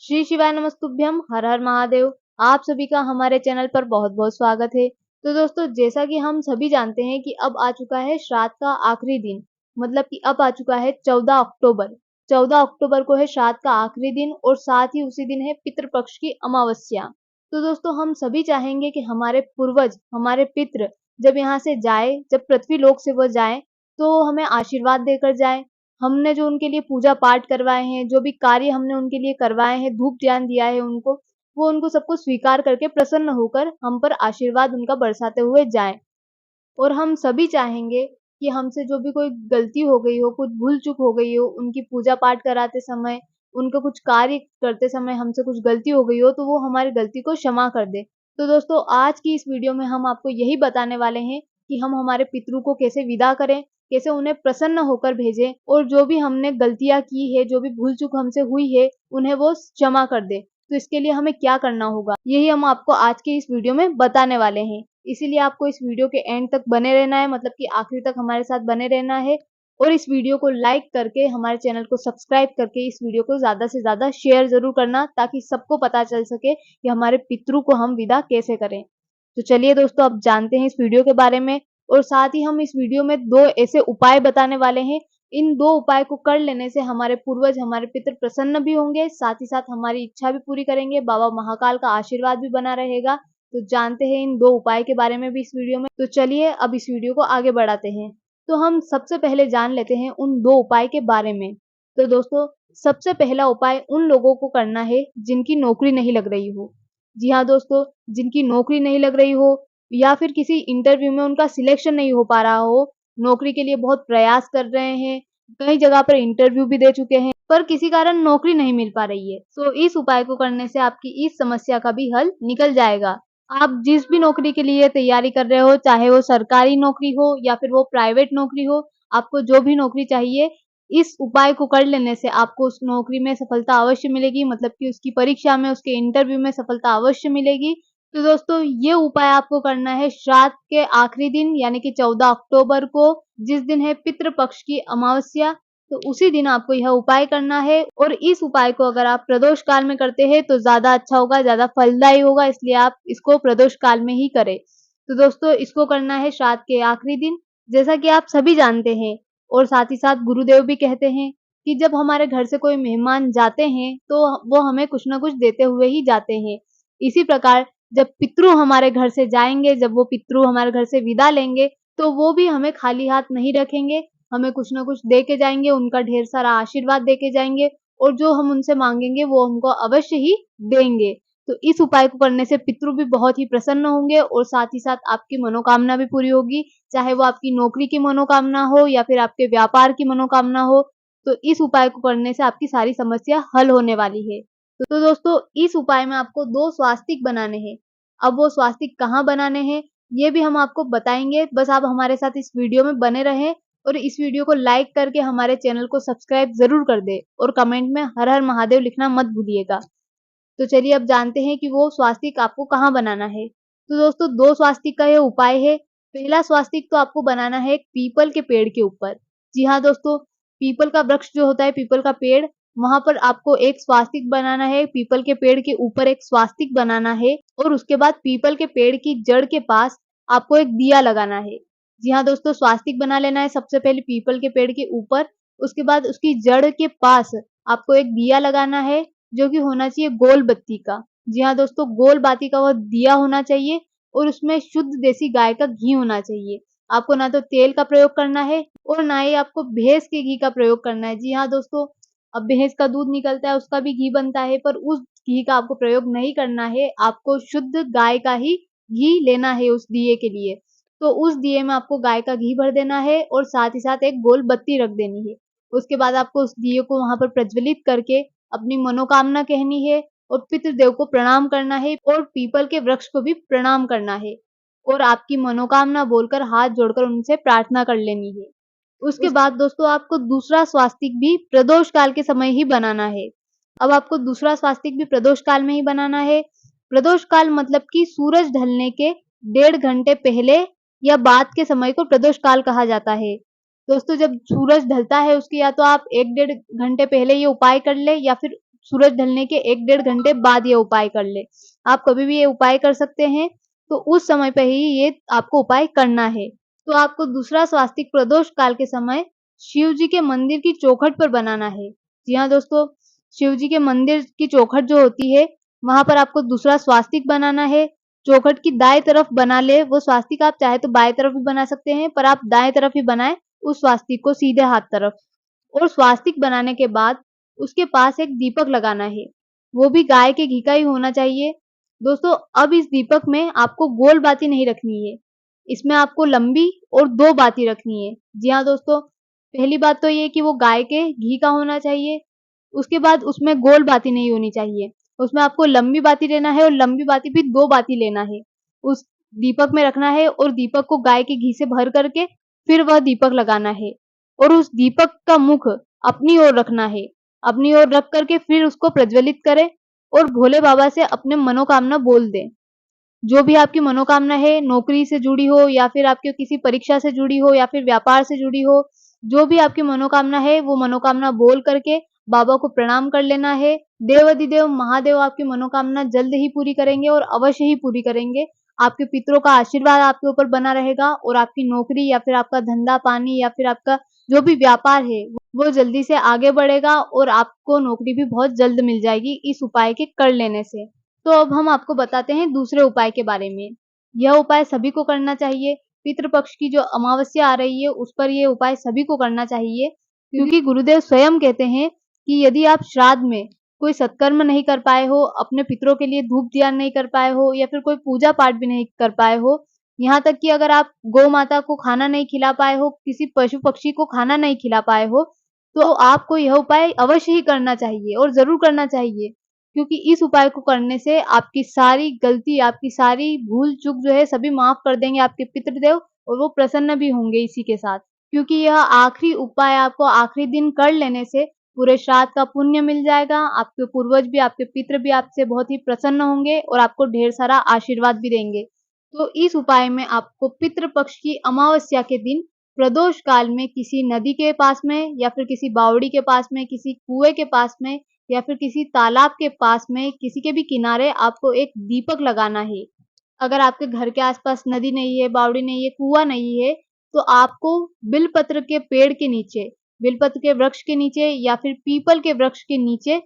श्री शिवाय नमस्तुभ्यम, हर हर महादेव। आप सभी का हमारे चैनल पर बहुत बहुत स्वागत है। तो दोस्तों, जैसा कि हम सभी जानते हैं कि अब आ चुका है श्राद्ध का आखिरी दिन, मतलब कि अब आ चुका है 14 अक्टूबर। 14 अक्टूबर को है श्राद्ध का आखिरी दिन और साथ ही उसी दिन है पितृपक्ष की अमावस्या। तो दोस्तों, हम सभी चाहेंगे कि हमारे पूर्वज, हमारे पितृ जब यहाँ से जाए, जब पृथ्वी लोक से वो जाए, तो हमें आशीर्वाद देकर जाए। हमने जो उनके लिए पूजा पाठ करवाए हैं, जो भी कार्य हमने उनके लिए करवाए हैं, धूप ज्ञान दिया है उनको, वो उनको सबको स्वीकार करके प्रसन्न होकर हम पर आशीर्वाद उनका बरसाते हुए जाएं। और हम सभी चाहेंगे कि हमसे जो भी कोई गलती हो गई हो, कुछ भूल चूक हो गई हो, उनकी पूजा पाठ कराते समय, उनका कुछ कार्य करते समय हमसे कुछ गलती हो गई हो, तो वो हमारी गलती को क्षमा कर दे। तो दोस्तों, आज की इस वीडियो में हम आपको यही बताने वाले हैं कि हम हमारे पितरों को कैसे विदा करें, कैसे उन्हें प्रसन्न होकर भेजें और जो भी हमने गलतियाँ की है, जो भी भूल चूक हमसे हुई है, उन्हें वो क्षमा कर दे। तो इसके लिए हमें क्या करना होगा, यही हम आपको आज के इस वीडियो में बताने वाले हैं। इसीलिए आपको इस वीडियो के एंड तक बने रहना है, मतलब कि आखिर तक हमारे साथ बने रहना है। और इस वीडियो को लाइक करके, हमारे चैनल को सब्सक्राइब करके इस वीडियो को ज़्यादा से ज़्यादा शेयर ज़रूर करना, ताकि सबको पता चल सके कि हमारे पितरों को हम विदा कैसे करें। तो चलिए दोस्तों, अब जानते हैं इस वीडियो के बारे में। और साथ ही हम इस वीडियो में 2 ऐसे उपाय बताने वाले हैं। इन 2 उपाय को कर लेने से हमारे पूर्वज, हमारे पितृ प्रसन्न भी होंगे, साथ ही साथ हमारी इच्छा भी पूरी करेंगे, बाबा महाकाल का आशीर्वाद भी बना रहेगा। तो जानते हैं इन 2 उपाय के बारे में भी इस वीडियो में। तो चलिए अब इस वीडियो को आगे बढ़ाते हैं। तो हम सबसे पहले जान लेते हैं उन 2 उपाय के बारे में। तो दोस्तों, सबसे पहला उपाय उन लोगों को करना है जिनकी नौकरी नहीं लग रही हो। जी हाँ दोस्तों, जिनकी नौकरी नहीं लग रही हो या फिर किसी इंटरव्यू में उनका सिलेक्शन नहीं हो पा रहा हो, नौकरी के लिए बहुत प्रयास कर रहे हैं, कई जगह पर इंटरव्यू भी दे चुके हैं, पर किसी कारण नौकरी नहीं मिल पा रही है। तो इस उपाय को करने से आपकी इस समस्या का भी हल निकल जाएगा। आप जिस भी नौकरी के लिए तैयारी कर रहे हो, चाहे वो सरकारी नौकरी हो या फिर वो प्राइवेट नौकरी हो, आपको जो भी नौकरी चाहिए, इस उपाय को कर लेने से आपको उस नौकरी में सफलता अवश्य मिलेगी, मतलब कि उसकी परीक्षा में, उसके इंटरव्यू में सफलता अवश्य मिलेगी। तो दोस्तों, ये उपाय आपको करना है श्राद्ध के आखिरी दिन, यानी कि 14 अक्टूबर को, जिस दिन है पितृपक्ष की अमावस्या। तो उसी दिन आपको यह उपाय करना है और इस उपाय को अगर आप प्रदोष काल में करते हैं तो ज़्यादा अच्छा होगा, ज़्यादा फलदायी होगा, इसलिए आप इसको प्रदोष काल में ही करें। तो दोस्तों, इसको करना है श्राद्ध के आखिरी दिन, जैसा कि आप सभी जानते हैं। और साथ ही साथ गुरुदेव भी कहते हैं कि जब हमारे घर से कोई मेहमान जाते हैं, तो वो हमें कुछ न कुछ देते हुए ही जाते हैं। इसी प्रकार जब पितृ हमारे घर से जाएँगे, जब वो पितृ हमारे घर से विदा लेंगे, तो वो भी हमें खाली हाथ नहीं रखेंगे, हमें कुछ न कुछ दे के जाएँगे, उनका ढेर सारा आशीर्वाद दे के जाएँगे और जो हम उनसे माँगेंगे वो हमको अवश्य ही देंगे। तो इस उपाय को करने से पितृ भी बहुत ही प्रसन्न होंगे और साथ ही साथ आपकी मनोकामना भी पूरी होगी, चाहे वो आपकी नौकरी की मनोकामना हो या फिर आपके व्यापार की मनोकामना हो। तो इस उपाय को करने से आपकी सारी समस्या हल होने वाली है। तो दोस्तों, इस उपाय में आपको 2 स्वास्तिक बनाने हैं। अब वो स्वास्तिक कहाँ बनाने हैं, ये भी हम आपको बताएँगे। बस आप हमारे साथ इस वीडियो में बने रहें और इस वीडियो को लाइक करके हमारे चैनल को सब्सक्राइब ज़रूर कर दें और कमेंट में हर हर महादेव लिखना मत भूलिएगा। तो चलिए अब जानते हैं कि वो स्वास्तिक आपको कहाँ बनाना है। तो दोस्तों, 2 स्वास्तिक का ये उपाय है। पहला स्वास्तिक तो आपको बनाना है एक पीपल के पेड़ के ऊपर। जी हाँ दोस्तों, पीपल का वृक्ष जो होता है, पीपल का पेड़, वहाँ पर आपको एक स्वास्तिक बनाना है, पीपल के पेड़ के ऊपर एक स्वास्तिक बनाना है और उसके बाद पीपल के पेड़ की जड़ के पास आपको एक दिया लगाना है। जी हाँ दोस्तों, स्वास्तिक बना लेना है सबसे पहले पीपल के पेड़ के ऊपर, उसके बाद उसकी जड़ के पास आपको एक दिया लगाना है, जो कि होना चाहिए गोल बत्ती का। जी हाँ दोस्तों, गोल बाती का वो दिया होना चाहिए और उसमें शुद्ध देसी गाय का घी होना चाहिए। आपको ना तो तेल का प्रयोग करना है और ना ही आपको भैंस के घी का प्रयोग करना है। जी हाँ दोस्तों, अब भैंस का दूध निकलता है, उसका भी घी बनता है, पर उस घी का आपको प्रयोग नहीं करना है। आपको शुद्ध गाय का ही घी लेना है उस दिए के लिए। तो उस दिए में आपको गाय का घी भर देना है और साथ ही साथ एक गोल बत्ती रख देनी है। उसके बाद आपको उस दिए को वहाँ पर प्रज्वलित करके अपनी मनोकामना कहनी है और पितृदेव को प्रणाम करना है और पीपल के वृक्ष को भी प्रणाम करना है और आपकी मनोकामना बोलकर हाथ जोड़कर उनसे प्रार्थना कर लेनी है। उसके बाद दोस्तों, आपको दूसरा स्वास्तिक भी प्रदोष काल के समय ही बनाना है। अब आपको दूसरा स्वास्तिक भी प्रदोष काल में ही बनाना है। प्रदोष काल मतलब कि सूरज ढलने के 1.5 घंटे पहले या बाद के समय को प्रदोष काल कहा जाता है। दोस्तों, जब सूरज ढलता है उसके या तो आप 1 डेढ़ घंटे पहले ये उपाय कर ले या फिर सूरज ढलने के 1 डेढ़ घंटे बाद ये उपाय कर ले। आप कभी भी ये उपाय कर सकते हैं, तो उस समय पे ही ये आपको उपाय करना है। तो आपको दूसरा स्वास्तिक प्रदोष काल के समय शिव जी के मंदिर की चौखट पर बनाना है। जी हाँ दोस्तों, शिव जी के मंदिर की चौखट जो होती है, वहाँ पर आपको दूसरा स्वास्तिक बनाना है। चौखट की दाएँ तरफ बना ले, वो स्वास्तिक आप चाहे तो बाएँ तरफ भी बना सकते हैं, पर आप दाएँ तरफ ही बनाएँ उस स्वास्तिक को सीधे हाथ तरफ। और स्वास्तिक बनाने के बाद उसके पास एक दीपक लगाना है, वो भी गाय के घी का ही होना चाहिए। दोस्तों, अब इस दीपक में आपको गोल बाती नहीं रखनी है, इसमें आपको लंबी और 2 बाती रखनी है। जी हाँ दोस्तों, पहली बात तो ये कि वो गाय के घी का होना चाहिए, उसके बाद उसमें गोल बाती नहीं होनी चाहिए। उसमें आपको लंबी बाती लेना है और लंबी बाती भी 2 बाती लेना है। उस दीपक में रखना है और दीपक को गाय के घी से भर करके फिर वह दीपक लगाना है और उस दीपक का मुख अपनी ओर रखना है। अपनी ओर रख करके फिर उसको प्रज्वलित करें और भोले बाबा से अपने मनोकामना बोल दें। जो भी आपकी मनोकामना है, नौकरी से जुड़ी हो या फिर आपकी किसी परीक्षा से जुड़ी हो या फिर व्यापार से जुड़ी हो, जो भी आपकी मनोकामना है, वो मनोकामना बोल करके बाबा को प्रणाम कर लेना है। देवाधिदेव महादेव आपकी मनोकामना जल्द ही पूरी करेंगे और अवश्य ही पूरी करेंगे। आपके पितरों का आशीर्वाद आपके ऊपर बना रहेगा और आपकी नौकरी या फिर आपका धंधा-पानी या फिर आपका जो भी व्यापार है, वो जल्दी से आगे बढ़ेगा और आपको नौकरी भी बहुत जल्द मिल जाएगी इस उपाय के कर लेने से। तो अब हम आपको बताते हैं दूसरे उपाय के बारे में। यह उपाय सभी को करना चाहिए। पितृ पक्ष की जो अमावस्या आ रही है, उस पर ये उपाय सभी को करना चाहिए, क्योंकि गुरुदेव स्वयं कहते हैं कि यदि आप श्राद्ध में कोई सत्कर्म नहीं कर पाए हो, अपने पितरों के लिए धूप दिया नहीं कर पाए हो या फिर कोई पूजा पाठ भी नहीं कर पाए हो, यहाँ तक कि अगर आप गौ माता को खाना नहीं खिला पाए हो, किसी पशु पक्षी को खाना नहीं खिला पाए हो, तो आपको यह उपाय अवश्य ही करना चाहिए और ज़रूर करना चाहिए। क्योंकि इस उपाय को करने से आपकी सारी गलती, आपकी सारी भूल-चूक जो है सभी माफ़ कर देंगे आपके पितृदेव और वो प्रसन्न भी होंगे इसी के साथ। क्योंकि यह आखिरी उपाय आपको आखिरी दिन कर लेने से पूरे श्राद्ध का पुण्य मिल जाएगा, आपके पूर्वज भी, आपके पितृ भी आपसे बहुत ही प्रसन्न होंगे और आपको ढेर सारा आशीर्वाद भी देंगे। तो इस उपाय में आपको पितृ पक्ष की अमावस्या के दिन प्रदोष काल में किसी नदी के पास में या फिर किसी बावड़ी के पास में, किसी कुएँ के पास में या फिर किसी तालाब के पास में, किसी के भी किनारे आपको एक दीपक लगाना है। अगर आपके घर के आस-पास नदी नहीं है, बावड़ी नहीं है, कुआँ नहीं है, तो आपको बिलपत्र के पेड़ के नीचे, बिलपत्र के वृक्ष के नीचे या फिर पीपल के वृक्ष के नीचे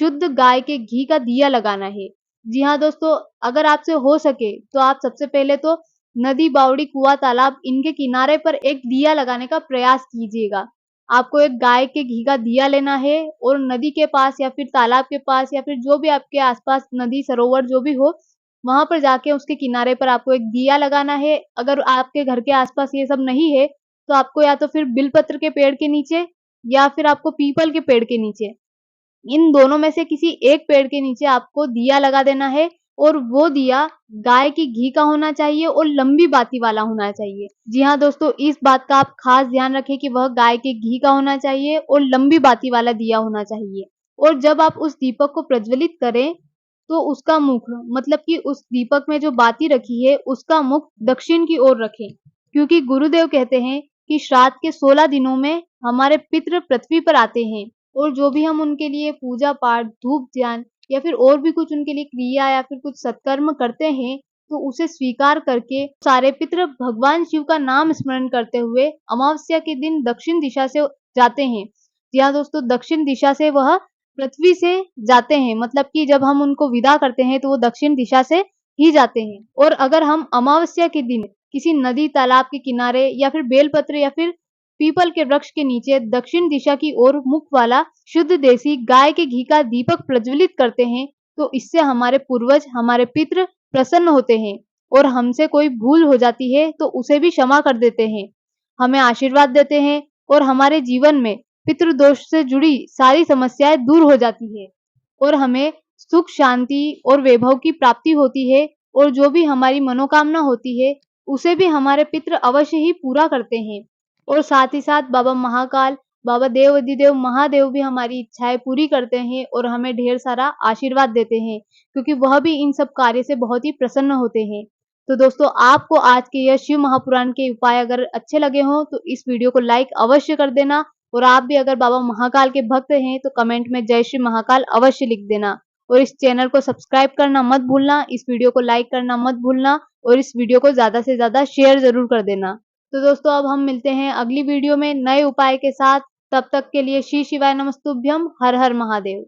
शुद्ध गाय के घी का दिया लगाना है। जी हाँ दोस्तों, अगर आपसे हो सके तो आप सबसे पहले तो नदी, बावड़ी, कुआँ, तालाब इनके किनारे पर एक दिया लगाने का प्रयास कीजिएगा। आपको एक गाय के घी का दिया लेना है और नदी के पास या फिर तालाब के पास या फिर जो भी आपके आस-पास नदी, सरोवर जो भी हो, वहाँ पर जाके उसके किनारे पर आपको एक दिया लगाना है। अगर आपके घर के आस-पास ये सब नहीं है, तो आपको या तो फिर बिलपत्र के पेड़ के नीचे या फिर आपको पीपल के पेड़ के नीचे, इन दोनों में से किसी एक पेड़ के नीचे आपको दिया लगा देना है और वो दिया गाय के घी का होना चाहिए और लंबी बाती वाला होना चाहिए। जी हाँ दोस्तों, इस बात का आप खास ध्यान रखें कि वह गाय के घी का होना चाहिए और लंबी बाती वाला दिया होना चाहिए। और जब आप उस दीपक को प्रज्वलित करें, तो उसका मुख, मतलब कि उस दीपक में जो बाती रखी है, उसका मुख दक्षिण की ओर रखें। क्योंकि गुरुदेव कहते हैं कि श्राद्ध के 16 दिनों में हमारे पितृ पृथ्वी पर आते हैं और जो भी हम उनके लिए पूजा-पाठ, धूप-ध्यान या फिर और भी कुछ उनके लिए क्रिया या फिर कुछ सत्कर्म करते हैं, तो उसे स्वीकार करके सारे पितृ भगवान शिव का नाम स्मरण करते हुए अमावस्या के दिन दक्षिण दिशा से जाते हैं। जी हाँ दोस्तों, दक्षिण दिशा से वह पृथ्वी से जाते हैं, मतलब कि जब हम उनको विदा करते हैं, तो वो दक्षिण दिशा से ही जाते हैं। और अगर हम अमावस्या के दिन किसी नदी, तालाब के किनारे या फिर बेलपत्र या फिर पीपल के वृक्ष के नीचे दक्षिण दिशा की ओर मुख वाला शुद्ध देसी गाय के घी का दीपक प्रज्वलित करते हैं, तो इससे हमारे पूर्वज, हमारे पितृ प्रसन्न होते हैं और हमसे कोई भूल हो जाती है तो उसे भी क्षमा कर देते हैं, हमें आशीर्वाद देते हैं और हमारे जीवन में पितृदोष से जुड़ी सारी समस्याएं दूर हो जाती है और हमें सुख, शांति और वैभव की प्राप्ति होती है और जो भी हमारी मनोकामना होती है, उसे भी हमारे पितृ अवश्य ही पूरा करते हैं। और साथ ही साथ बाबा महाकाल, बाबा देवाधिदेव महादेव भी हमारी इच्छाएँ पूरी करते हैं और हमें ढेर सारा आशीर्वाद देते हैं, क्योंकि वह भी इन सब कार्य से बहुत ही प्रसन्न होते हैं। तो दोस्तों, आपको आज के यह शिव महापुराण के उपाय अगर अच्छे लगे हों, तो इस वीडियो को लाइक अवश्य कर देना और आप भी अगर बाबा महाकाल के भक्त हैं तो कमेंट में जय श्री महाकाल अवश्य लिख देना और इस चैनल को सब्सक्राइब करना मत भूलना, इस वीडियो को लाइक करना मत भूलना और इस वीडियो को ज़्यादा से ज़्यादा शेयर ज़रूर कर देना। तो दोस्तों अब हम मिलते हैं अगली वीडियो में नए उपाय के साथ, तब तक के लिए श्री शिवाय नमस्तुभ्यम, हर हर महादेव।